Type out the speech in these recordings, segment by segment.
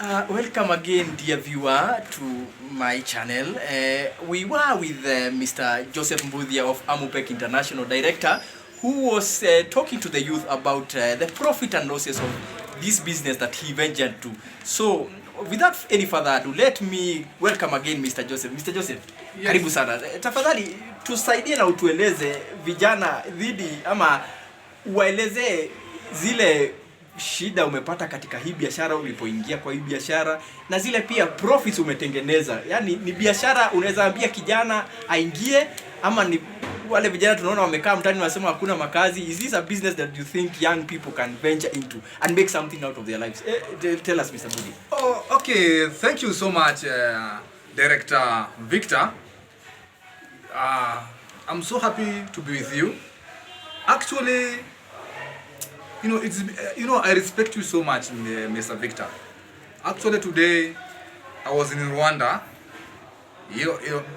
Welcome again, dear viewer, to my channel. We were with Mr. Joseph Mbuthia of Amupec International Director, who was talking to the youth about the profit and losses of this business that he ventured to. So, without any further ado, let me welcome again Mr. Joseph. Mr. Joseph, yes. Karibu sana. Tafadhali tusaidie na utueleze vijana dhidi ama uwaeleze zile shida umepata katika hii biashara ulipoingia kwa hii biashara na zile pia profits umetengeneza. Yaani ni biashara unaweza ambia kijana aingie ama ni wale vijana tunaona wamekaa mtaani wanasema hakuna makazi. Is this a business that you think young people can venture into and make something out of their lives? Tell us, Mr. Budi. Oh, okay. Thank you so much, Director Victor. I'm so happy to be with you. Actually, I respect you so much, Mr. Victor. Actually, today I was in Rwanda,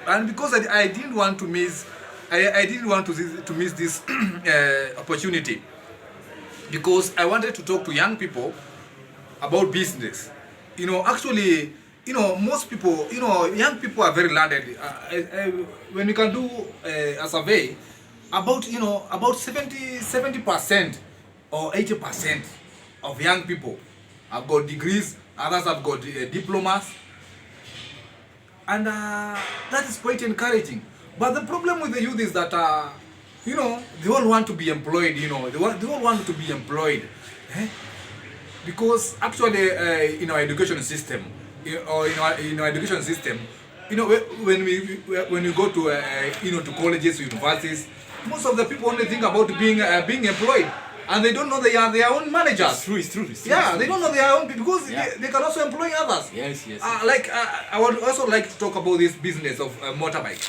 and because I didn't want to miss, I didn't want to miss this opportunity, because I wanted to talk to young people about business. Actually, most people, young people are very learned. When you can do a survey, about 70% or 80% of young people have got degrees, others have got diplomas, and that is quite encouraging. But the problem with the youth is that they all want to be employed. They all want to be employed, because actually in our education system, or in our education system, when we go to to colleges, universities, most of the people only think about being employed. And they don't know they are their own managers. It's true. Yeah, they don't know their own, because they can also employ others. Yes. I would also like to talk about this business of motorbike.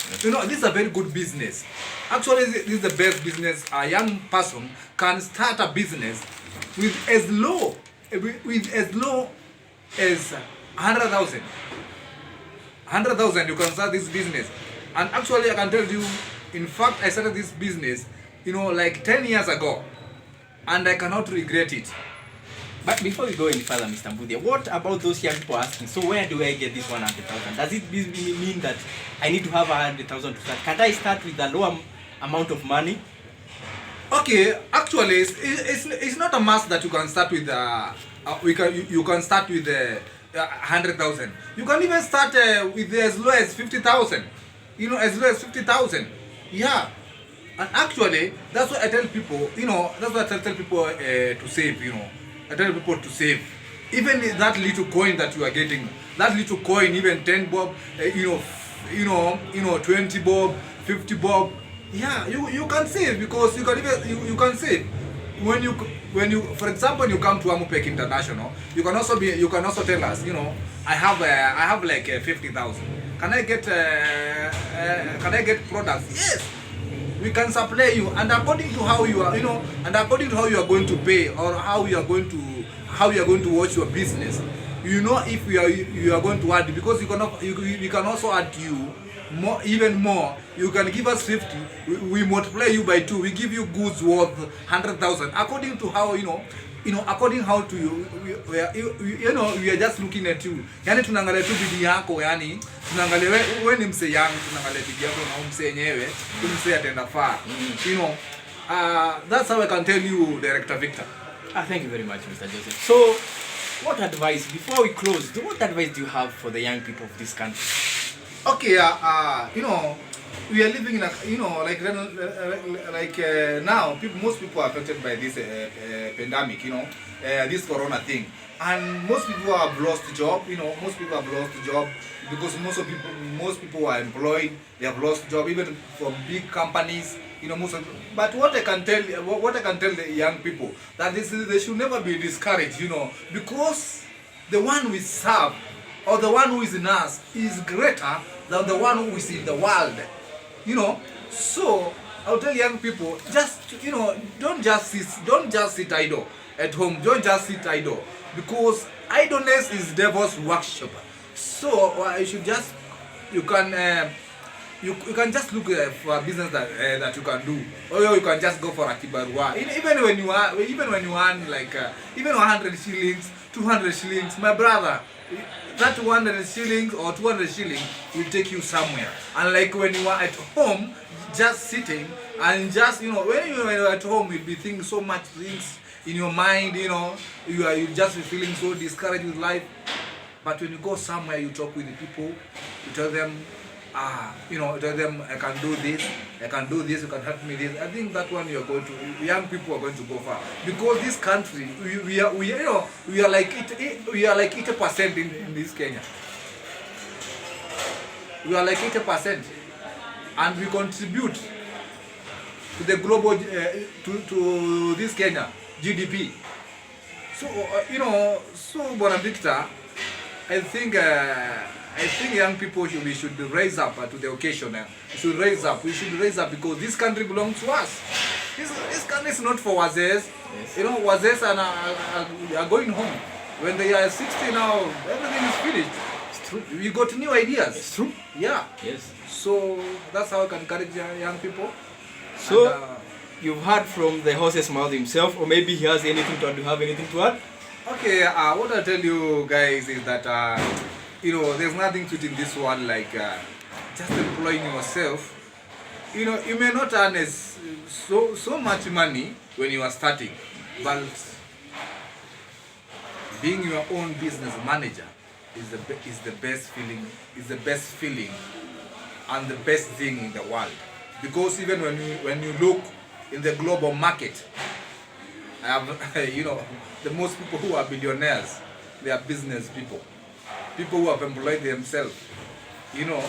This is a very good business. Actually, this is the best business. A young person can start a business with as low as 100,000. 100,000, you can start this business. And actually, I can tell you, in fact, I started this business, like 10 years ago. And I cannot regret it. But before we go any further, Mr. Mbuthia, what about those young people asking, so where do I get this 100,000? Does it mean that I need to have 100,000 to start? Can I start with a low amount of money? Okay, actually, it's not a must that you can start with. You can start with 100,000. You can even start with as low as 50,000. As low as 50,000. Yeah. And actually, that's what I tell people, that's what I tell people to save, I tell people to save. Even that little coin that you are getting, that little coin, even 10 bob, 20 bob, 50 bob, yeah, you can save, because you can save. When you, for example, you come to Amupec International, you can also tell us, I have like 50,000. Can I get products? Yes. We can supply you, and according to how you are, and according to how you are going to pay, or how you are going to watch your business, if you are going to add, because we can also add you more, even more. You can give us 50, we multiply you by 2, we give you goods worth 100,000, according to how according how to you, we are just looking at you. Yani tunaangalia tu bidii yako, yani tunaangalia wewe ni mse yangu, tunaangalia bidii yako na mse yenyewe, mse atenda far. That's how I can tell you, Director Victor. Thank you very much, Mr. Joseph. So, what advice, before we close, what advice do you have for the young people of this country? Okay, we are living in a, now, most people are affected by this pandemic, this corona thing, and most people have lost job. Most people have lost job because most people are employed. They have lost job, even from big companies. But what I can tell the young people, that they should never be discouraged. Because the one we serve, or the one who is in us, is greater than the one who is in the world. So I'll tell young people, just don't just sit idle at home. Don't just sit idle, because idleness is devil's workshop. So you can just look for a business that you can do, or you can just go for a kibarua. Even when you earn like even 100 shillings, 200 shillings, my brother, that 100 shillings or 200 shillings will take you somewhere. And like when you are at home, just sitting and just, you know, when you are at home, you'll be thinking so much things in your mind, you know, you just feeling so discouraged with life. But when you go somewhere, you talk with the people, you tell them, you know, tell them, I can do this, you can help me this. I think that one you are going to, young people are going to go far. Because this country, we are like 80% in this Kenya. We are like 80%, and we contribute to the global, to this Kenya GDP. So you know, so Bwana Victor, I think young people we should raise up to the occasion. We should raise up because this country belongs to us. This country is not for wazes. Yes. You know, wazes are going home. When they are 60 now, everything is finished. It's true. We got new ideas. It's true. Yeah. Yes. So that's how I can encourage young people. So and, you've heard from the horse's mouth himself, or maybe he has anything to add. Do you have anything to add? Okay, what I'll tell you guys is that, you know, there's nothing to it in this one like just employing yourself. You know, you may not earn so much money when you are starting, but being your own business manager is the best feeling, and the best thing in the world. Because even when you look in the global market, you know, the most people who are billionaires, they are business people who have employed themselves. You know,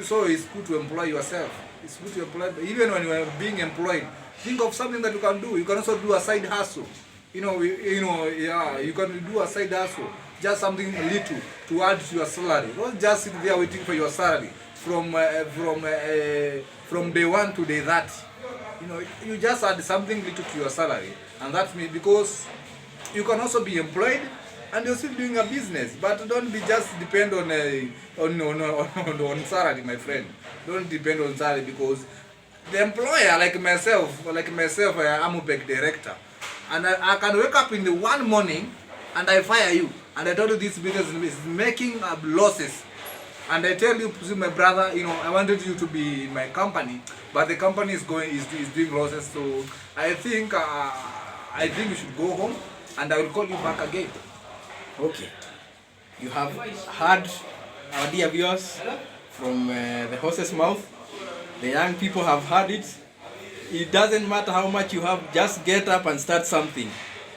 so it's good to employ yourself. It's good to employ, even when you are being employed. Think of something that you can do. You can also do a side hustle. You know, yeah, you can do a side hustle. Just something little to add to your salary. Don't just sit there waiting for your salary from day 1 to day 30. You know, you just add something little to your salary, and that's me, because you can also be employed and you're still doing a business. But don't be just depend on salary, my friend. Don't depend on salary, because the employer, like myself, I'm a big director, and I can wake up in the one morning and I fire you, and I told you this business is making losses. And I tell you, my brother, you know, I wanted you to be in my company, but the company is doing losses. So I think you should go home, and I will call you back again. Okay. You have heard our dear viewers from the horse's mouth. The young people have heard it. It doesn't matter how much you have, just get up and start something.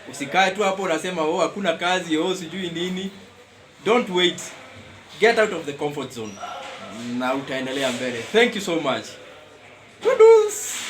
Usikae tu hapo unasema hakuna kazi, sijui nini. Don't wait. Get out of the comfort zone. Na utaendelea mbele. Thank you so much. Toodles.